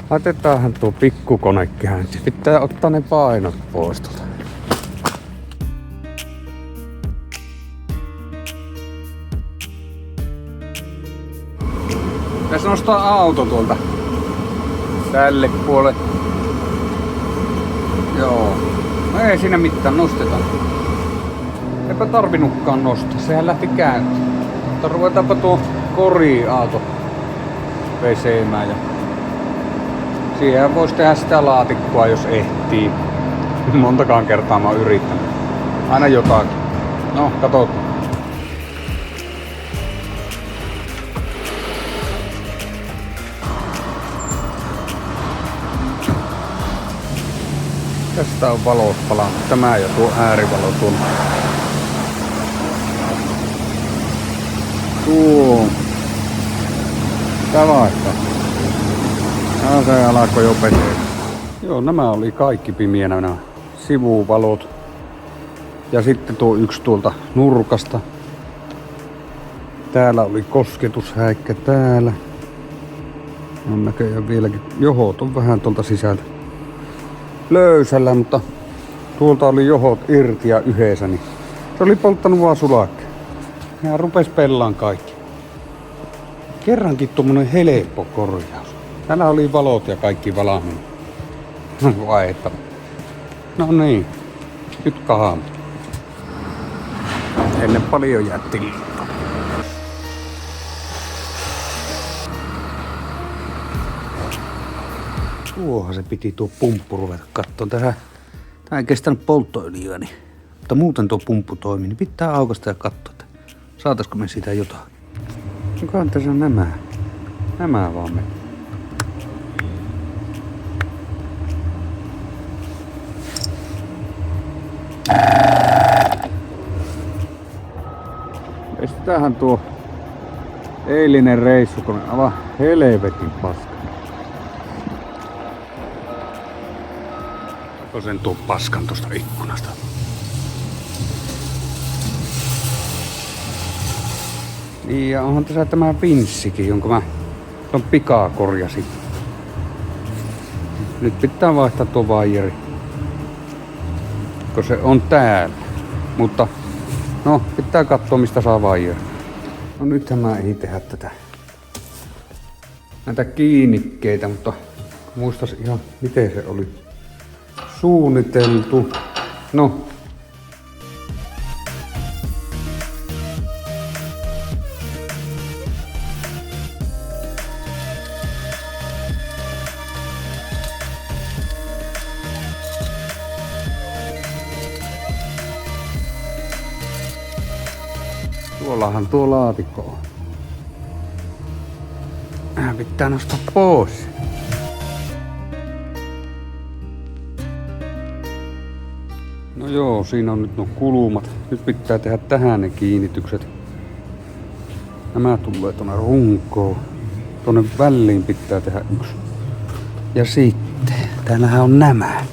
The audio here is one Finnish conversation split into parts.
Laitetaanhan tuo pikkukone käyntiin. Pitää ottaa ne painot pois tuolta. Tässä nostaa auto tuolta tälle puolelle. Joo. No ei siinä mitään, nostetaan. Eipä tarvinnutkaan nostaa, sehän lähti käyntiin. Mutta ruvetaanpa tuo koriauto pesemään ja siihen voisi tehdä sitä laatikkoa, jos ehtii. Montakaan kertaa mä oon yrittänyt. Aina jotakin. No, katsotaan. Tästä on valot palannut. Tämä ja tuo äärivalo tuolla. Tuo. Tää vaihtaa. Se alkoi jo pesee. Joo, nämä oli kaikki pimienä, nämä sivuvalot. Ja sitten tuo yksi tuolta nurkasta. Täällä oli kosketushäikkä täällä. On näköjään vieläkin. Johot on vähän tuolta sisältä löysällä, mutta tuolta oli johot irti ja yhdessä, niin se oli polttanut vaan sulakkeen. Ja rupes pellaan kaikki. Kerrankin tommonen helppo korjaus. Täällä oli valot ja kaikki valmiina. Vaihdettava. No niin, nyt kahaamme. Ennen paljon jätti liikaa. Tuohan se piti tuo pumppu ruveta kattoon. Tää ei kestänyt polttoöljyä, niin, mutta muuten tuo pumppu toimii, niin pitää aukasta ja katsoa, että saataisko me siitä jotain. Onkohan tässä on nämä vaan me. Estetäänhän tuo eilinen reissu, kun aivan helvetin paska. Onko sen tuo paskan tosta ikkunasta? Niin ja onhan tässä tämä pinssikin, jonka mä ton pikaa korjasin. Nyt pitää vaihtaa tuo vaijeri. Kun se on täällä. Mutta no, pitää katsoa mistä saa vaijeri. No nythän mä ei tehdä näitä kiinnikkeitä, mutta muistas ihan miten se oli suunniteltu. No. Tuollahan tuo laatikko on. Pitää nostaa pois. No joo, siinä on nyt nuo kulmat. Nyt pitää tehdä tähän ne kiinnitykset. Nämä tulee tuonne runkoon. Tuonne väliin pitää tehdä yksi. Ja sitten, täällähän on nämä.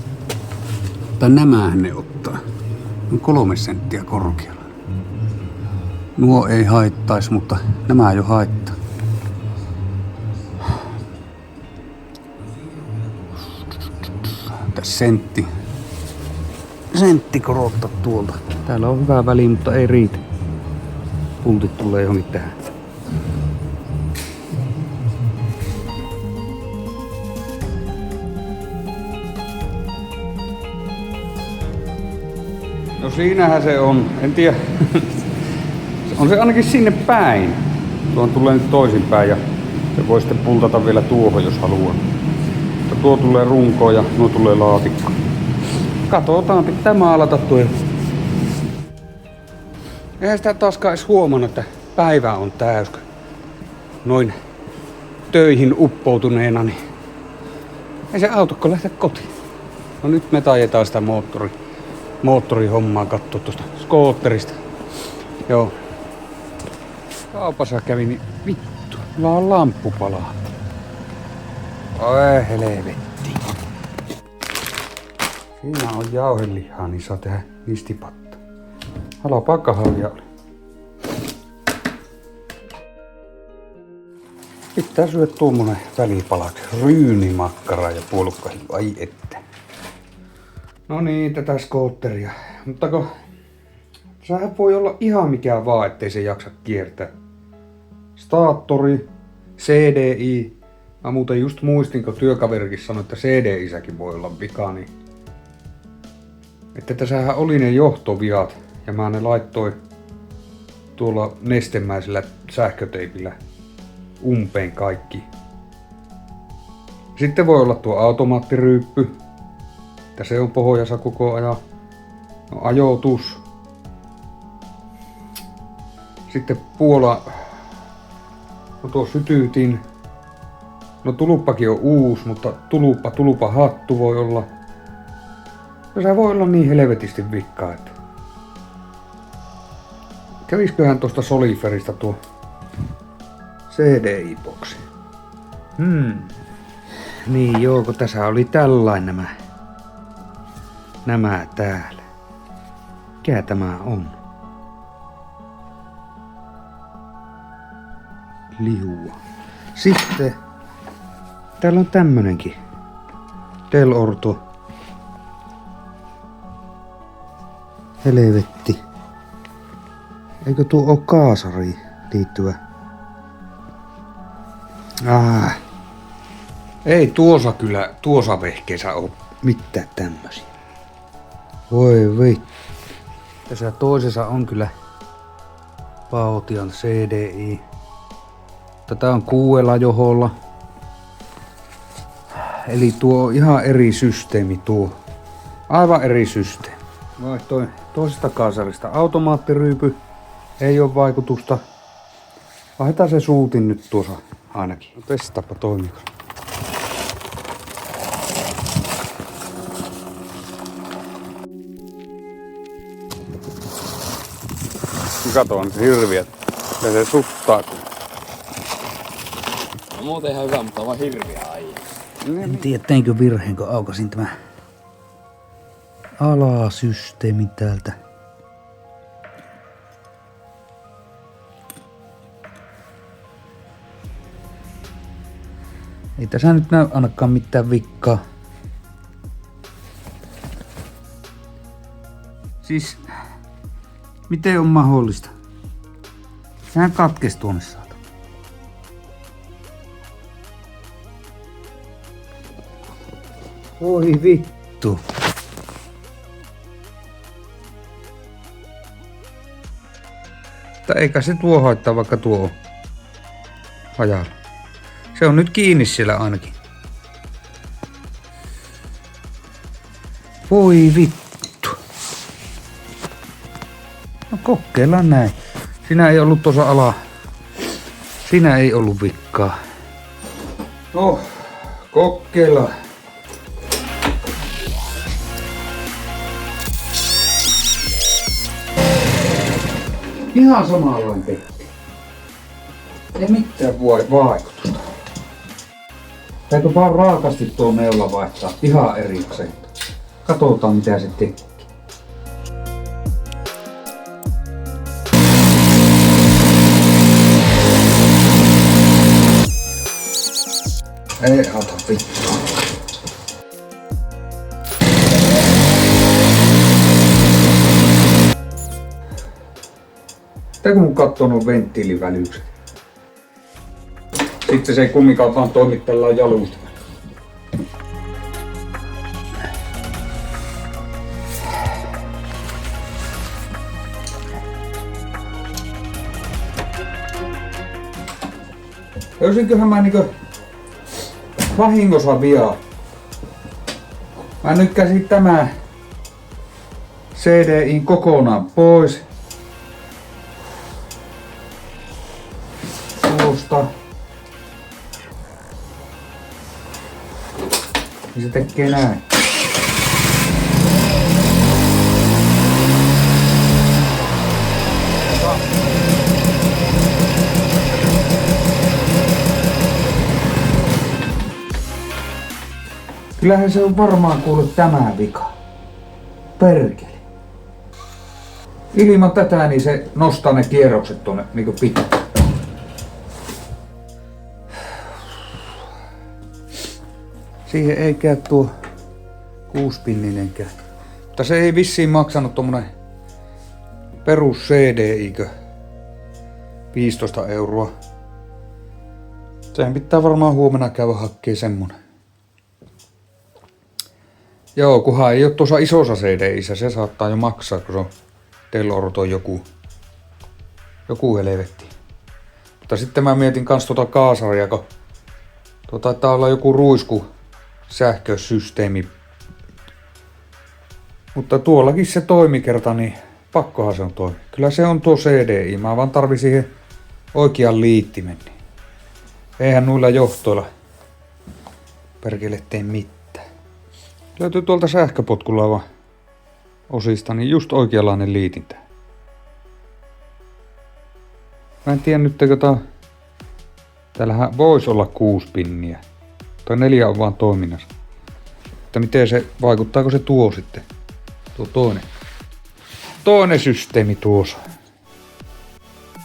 Tai nämähän ne ottaa. On 3 senttiä korkealla. Nuo ei haittais, mutta nämä jo haittaa. Tässä sentti korottaa tuolta. Täällä on hyvä väli, mutta ei riitä. Pultit tulee johonkin tähän. No siinähän se on. En tiedä. On se ainakin sinne päin. Tuon tulee nyt toisinpäin ja se voi sitten pultata vielä tuohon, jos haluaa. Mutta tuo tulee runkoon ja nuo tulee laatikko. Katsotaan, pitää maalata tuo. Eihän sitä taaskaan edes huomannut, että päivä on täys. Noin töihin uppoutuneena, niin ei se autokko lähteä kotiin. No nyt me tajetaan sitä moottorihommaa katsoa tuosta skootterista. Joo. Kaupassa kävin, niin vittu, vaan lamppu palaa. Oi helvetti. Siinä on jauhelihaa, niin saa tehdä nistipatta. Halopaa kahvia oli. Pitää syödä tuommoinen välipalaksi. Ryynimakkara ja puolukkahiiva. Ai että. No niin, tätä skootteria. Mutta kun sehän voi olla ihan mikä vaan, ettei se jaksa kiertää. Staattori, CDI. Mä muuten just muistin, kun työkaverikin sanoi, että CDIsäkin voi olla vika, niin että tässähän oli ne johtoviat ja mä ne laittoin tuolla nestemäisellä sähköteipillä umpeen kaikki. Sitten voi olla tuo automaattiryyppy, että se on pohjassa koko ajan. No, ajoitus. Sitten no tuo sytytin. No tuluppakin on uusi, mutta tuluppa hattu voi olla. No se voi olla niin helvetisti vikkaa, että kävisköhän tuosta Soliferista tuo CDI-boksi. Niin joo, kun tässä oli tällainen nämä täällä. Mikä tämä on? Liua. Sitten täällä on tämmönenkin. Del Orto. Helvetti. Eikö tuo oo kaasariin liittyvä? Ei tuossa vehkeessä oo mitään tämmösiä. Voi vittu. Tässä toisessa on kyllä Baotian CDI. Tätä on 6 joholla. Eli tuo on ihan eri systeemi tuo. Aivan eri systeemi. Vaihtoin toisesta kaasarista automaattiryypy. Ei oo vaikutusta. Vaihdetaan se suutin nyt tuossa ainakin. No testaapa toimiko. Kato on hirviät. Ja se suttaa. No muuten ihan hyvä, mutta on vaan hirviä aina. En tiedä teinkö virheen, kun aukasin tämä alasysteemi täältä. Ei tässä nyt näy ainakaan mitään vikkaa. Siis, miten on mahdollista? Sehän katkesi tuonne saata. Voi vittu. Mutta eikä se tuo haittaa, vaikka tuo on hajalla. Se on nyt kiinni siellä ainakin. Voi vittu. No kokeillaan näin. Siinä ei ollut tuossa ala. Siinä ei ollut vikkaa. No, kokeillaan. Ihan samanlainen petti. Ei mitään vaikutusta. Täytyy vaan raakasti tuo neula vaihtaa ihan erikseen. Katsotaan mitä se tekee. Ei ota vittu. Pitääkö mun kattoo nuo venttiilivälykset? Sitten se ei kumminkaan vaan toimi tällä jalusta. Löysinköhän mä niinkö vahingossa viaa? Mä nykkäsin tämä CDI kokonaan pois. Tuosta. Ja se tekee näin. Kyllähän se on varmaan kuullut tämä vika. Perkele. Ilman tätä niin se nostaa ne kierrokset tuonne niinku pitää. siihen ei käy tuo 6-pinninenkään. Mutta se ei vissiin maksanut tommonen perus CDI-kö 15 €. Sehän pitää varmaan huomenna käydä hakkeen semmonen. Joo, kunhan ei oo tuossa isossa CDIssä, se saattaa jo maksaa, kun se on Telorto joku helvetti. Mutta sitten mä mietin kans tuota kaasaria, kun tuo taitaa olla joku ruisku sähkösysteemi. Mutta tuollakin se toimikerta, niin pakkohan se on toimi. Kyllä se on tuo CDI, mä vaan tarvin siihen oikean liittimen. Eihän noilla johtoilla perkele tee mitään. Löytyy tuolta sähköpotkulauvan osista niin just oikeanlainen liitintä. Mä en tiedä nyt, täällähän voisi olla 6 pinniä. Tai 4 on vaan toiminnassa. Mutta miten se, vaikuttaako se tuo sitten? Tuo toinen systeemi tuossa.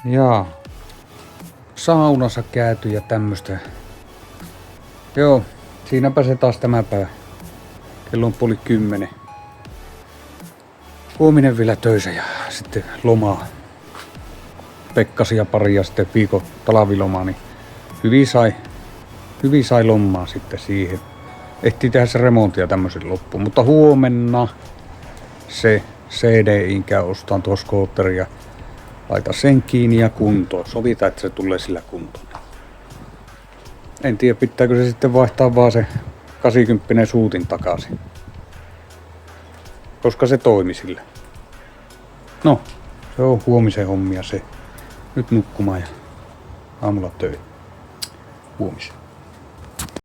Jaa. Saunassa käyty ja tämmöstä. Joo, siinäpä se taas tämä päivä. Kello on 9:30. Huominen vielä töissä ja sitten lomaa. Pekkasia pari ja sitten viikon talvilomaa, niin hyvin sai lomaa sitten siihen. Ehtii tehdä se remontia tämmöisen loppuun, mutta huomenna se CDIn käy ostaan tuo skootteri ja laita sen kiinni ja kuntoon. Sovitaan, että se tulee sillä kuntoon. En tiedä, pitääkö se sitten vaihtaa vaan se 80 suutin takaisin. Koska se toimi sillä. No, se on huomisen hommia se. Nyt nukkumaan ja aamulla töihin. Huomisen.